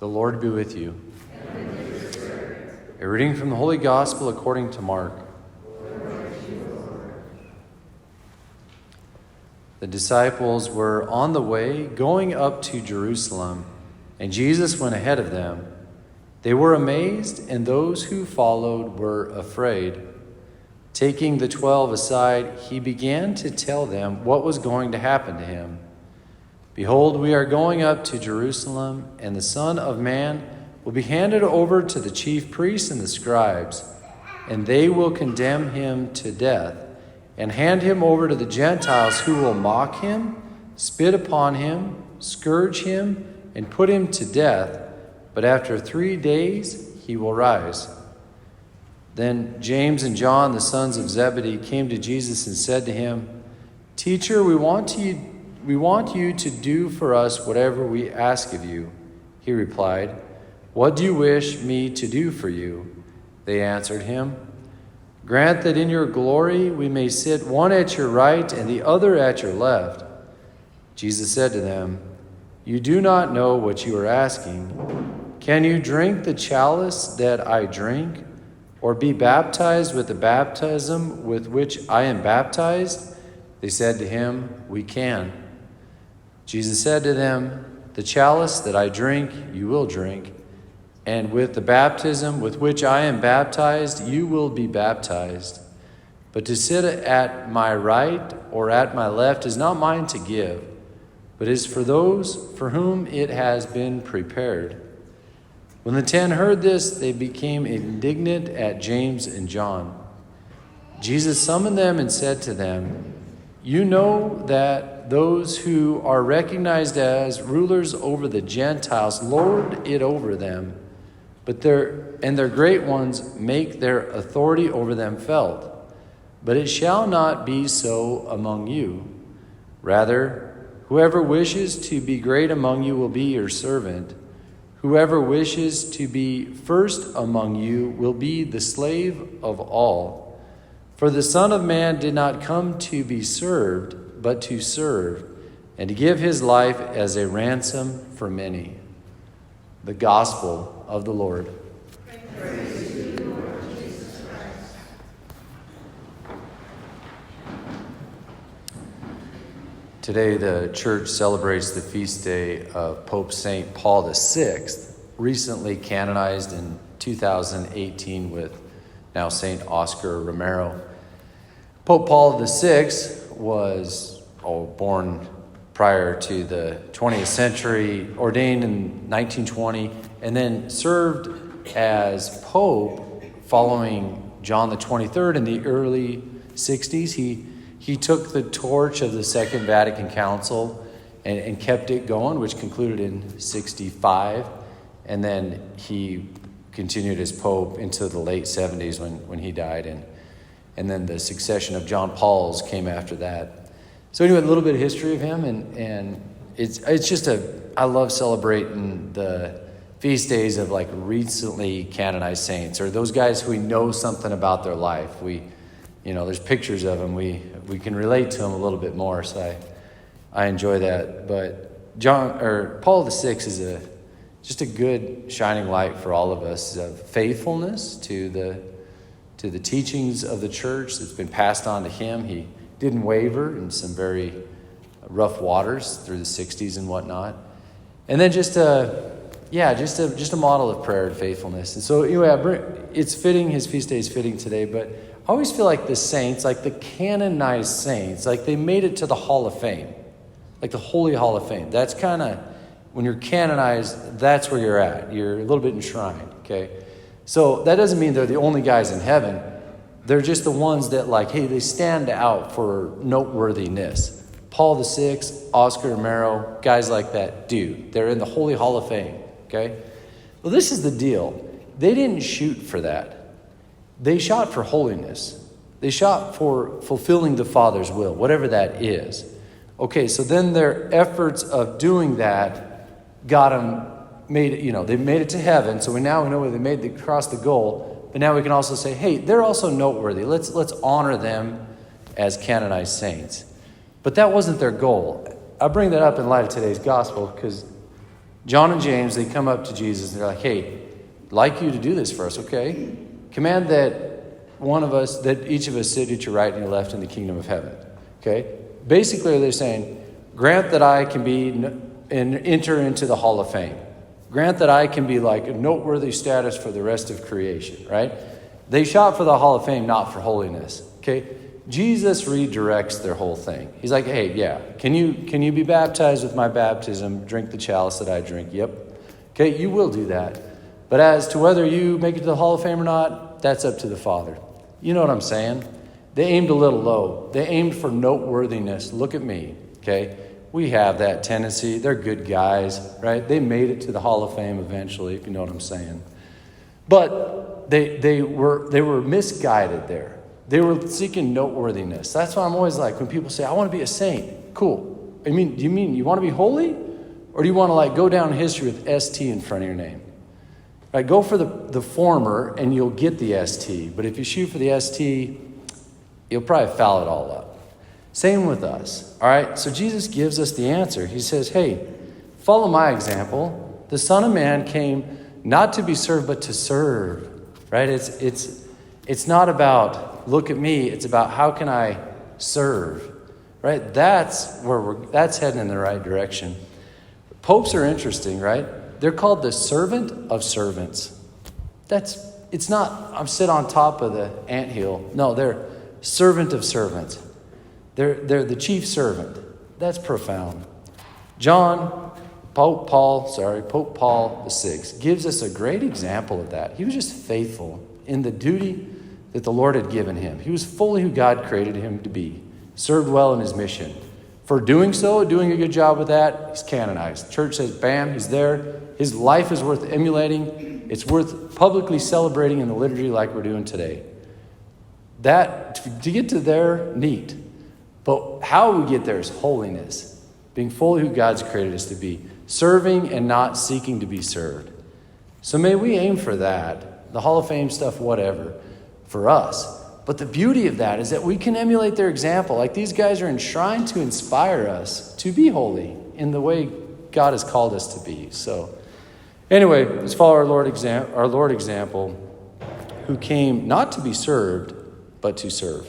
The Lord be with you. A reading from the Holy Gospel according to Mark. The disciples were on the way going up to Jerusalem, and Jesus went ahead of them. They were amazed, and those who followed were afraid. Taking the 12 aside, he began to tell them what was going to happen to him. Behold, we are going up to Jerusalem, and the Son of Man will be handed over to the chief priests and the scribes, and they will condemn him to death and hand him over to the Gentiles, who will mock him, spit upon him, scourge him, and put him to death. But after 3 days he will rise. Then James and John, the sons of Zebedee, came to Jesus and said to him, Teacher, we want you to do for us whatever we ask of you. He replied, What do you wish me to do for you? They answered him, Grant that in your glory we may sit one at your right and the other at your left. Jesus said to them, You do not know what you are asking. Can you drink the chalice that I drink, or be baptized with the baptism with which I am baptized? They said to him, We can. Jesus said to them, The chalice that I drink, you will drink, and with the baptism with which I am baptized, you will be baptized. But to sit at my right or at my left is not mine to give, but is for those for whom it has been prepared. When the 10 heard this, they became indignant at James and John. Jesus summoned them and said to them, You know that those who are recognized as rulers over the Gentiles lord it over them, but their great ones make their authority over them felt. But it shall not be so among you. Rather, whoever wishes to be great among you will be your servant. Whoever wishes to be first among you will be the slave of all. For the Son of Man did not come to be served, but to serve, and to give his life as a ransom for many. The Gospel of the Lord. Praise to you, Lord Jesus Christ. Today, the church celebrates the feast day of Pope St. Paul VI, recently canonized in 2018 with now St. Oscar Romero. Pope Paul VI was born prior to the 20th century, ordained in 1920, and then served as Pope following John the 23rd in the early 60s. He took the torch of the Second Vatican Council and kept it going, which concluded in 65. And then he continued as Pope into the late 70s when he died. And then the succession of John Paul's came after that. So anyway, a little bit of history of him. And it's just I love celebrating the feast days of like recently canonized saints, or those guys who we know something about their life. There's pictures of them. We can relate to them a little bit more. So I enjoy that. But Paul VI is just a good shining light for all of us of faithfulness to the teachings of the church that's been passed on to him. He didn't waver in some very rough waters through the 60s and whatnot. And then just a model of prayer and faithfulness. And so anyway, it's fitting, his feast day is fitting today, but I always feel like the saints, like the canonized saints, like they made it to the Hall of Fame, like the Holy Hall of Fame. That's kind of, when you're canonized, that's where you're at. You're a little bit enshrined, okay? So that doesn't mean they're the only guys in heaven. They're just the ones that they stand out for noteworthiness. Paul VI, Oscar Romero, guys like that do. They're in the Holy Hall of Fame, okay? Well, this is the deal. They didn't shoot for that. They shot for holiness. They shot for fulfilling the Father's will, whatever that is. Okay, so then their efforts of doing that got them they made it to heaven. So now we know they made it across the goal. But now we can also say, hey, they're also noteworthy. Let's honor them as canonized saints. But that wasn't their goal. I bring that up in light of today's gospel because John and James, they come up to Jesus and they're like, hey, I'd like you to do this for us, okay? Command that each of us sit at your right and your left in the kingdom of heaven, okay? Basically, they're saying, grant that I can be and enter into the hall of fame. Grant that I can be like a noteworthy status for the rest of creation, right? They shot for the hall of fame, not for holiness, okay? Jesus redirects their whole thing. He's like, hey, yeah, can you be baptized with my baptism, drink the chalice that I drink? Yep. Okay, you will do that. But as to whether you make it to the hall of fame or not, that's up to the Father. You know what I'm saying? They aimed a little low. They aimed for noteworthiness. Look at me, okay? We have that tendency. They're good guys, right? They made it to the hall of fame eventually, if you know what I'm saying. But they were misguided there. They were seeking noteworthiness. That's why I'm always like, when people say, I want to be a saint. Cool. Do you mean you want to be holy? Or do you want to like go down in history with ST in front of your name? Right, go for the former and you'll get the ST. But if you shoot for the ST, you'll probably foul it all up. Same with us. All right, so Jesus gives us the answer. He says, hey, follow my example. The Son of Man came not to be served, but to serve. Right? It's not about look at me. It's about how can I serve. Right? That's heading in the right direction. Popes are interesting, right? They're called the servant of servants. It's not I'm sit on top of the anthill. No, they're servant of servants. They're the chief servant. That's profound. Pope Paul VI gives us a great example of that. He was just faithful in the duty that the Lord had given him. He was fully who God created him to be. Served well in his mission. For doing so, doing a good job with that, he's canonized. The church says, bam, he's there. His life is worth emulating. It's worth publicly celebrating in the liturgy like we're doing today. That, to get to there, neat. But how we get there is holiness. Being fully who God's created us to be. Serving and not seeking to be served. So may we aim for that. The Hall of Fame stuff, whatever, for us. But the beauty of that is that we can emulate their example. Like these guys are enshrined to inspire us to be holy in the way God has called us to be. So anyway, let's follow our Lord example, who came not to be served, but to serve.